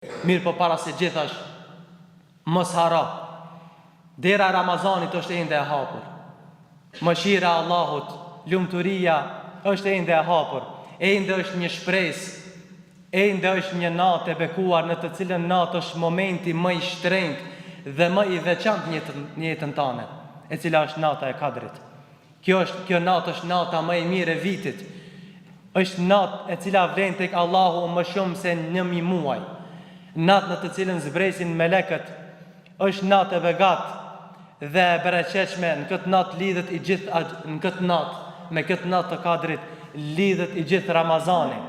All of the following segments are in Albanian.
Mirë po para se gjithash, mos haro, dera e Ramazanit është ende e hapur. Mëshira e Allahut, lumturia është ende e hapur. Ende është një shpresë, ende është një natë e bekuar, në të cilën natë është momenti më i shtrenjtë dhe më i veçantë në jetën tonë, e cila është nata e Kadrit. Kjo natë është nata më e mirë e vitit. Është natë e cila vlen tek Allahu më shumë se 1000 muaj. Natë në të cilën zbresin melekët, është natë e begatë dhe e bereqeshme. Në këtë natë lidhet i gjithë, në këtë natë, me këtë natë të Kadrit, lidhet i gjithë Ramazani.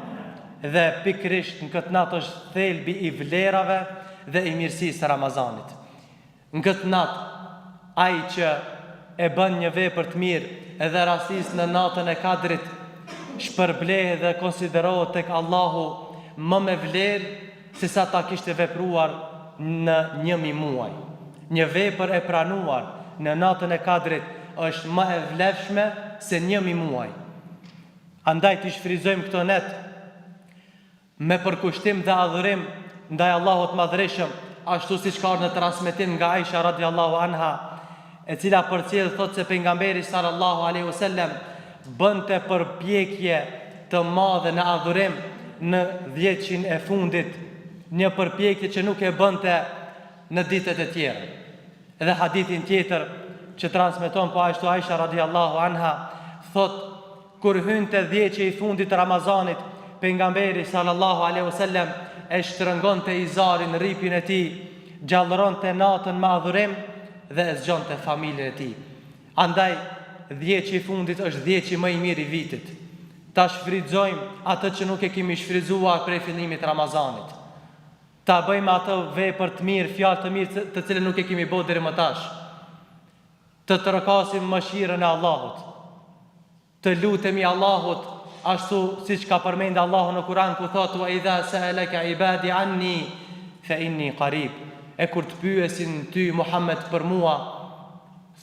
Dhe pikrisht në këtë natë është thelbi i vlerave dhe i mirësisë së Ramazanit. Në këtë natë, ai që e bën një vepër të mirë edhe rastis në natën e Kadrit, shpërblehet dhe konsiderohet tek Allahu më me vlerë se sa ta kishte vepruar në 1000 muaj. Një vepër e pranuar në natën e Kadrit është më e vlefshme se 1000 muaj. Andaj të shfrytëzojmë këtë net me përkushtim dhe adhurim ndaj Allahut Madhreshëm, ashtu siç ka në transmetim nga Aisha radhiyallahu anha, e cila përcjell thotë se pejgamberi sallallahu alaihi wasallam bënte përpjekje të madhe në adhurim në 10 e fundit, një përpjekje që nuk e bënte në ditët e tjera. Edhe hadithin tjetër që transmeton po ashtu Aisha radhiyallahu anha thot, kur hynte 10 i fundit të Ramazanit, pejgamberi sallallahu alaihi wasallam e shtrëngonte izarin, ripin e tij, gjallëronte natën me adhurim dhe e zgjonte familjen e tij. Andaj 10 i fundit është 10 më i mirë i vitit. Ta shfrytëzojmë atë që nuk e kemi shfrytzuar prej fillimit Ramazanit. Ta bëjmë atë vepër të mirë, fjalë të mirë të cilën nuk e kemi bërë deri më tash. Të trokasim mëshirën e Allahut. Të lutemi Allahut ashtu siç ka përmendë Allahu në Kur'an ku thotë: "Wa idha sa'alaka ibadi anni fa inni qarib." E kur të pyesin ty Muhammed për mua,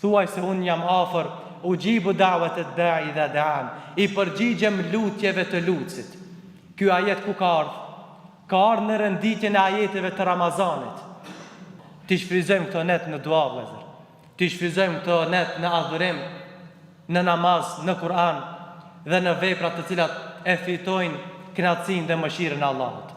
thuaj se unë jam afër. Ujibu da'wat ad-da'i idha da'an. I përgjigjem lutjeve të lutësit. Ky ajet ku ka ardhur? Ka ardhur në renditjen e ajeteve të Ramazanit. Ti shfrytëzojmë këtë net në dua, vëllezër. Ti shfrytëzojmë këtë net në adhurim, në namaz, në Kur'an dhe në vepra të cilat e fitojnë kënaqësinë dhe mëshirën e Allahut.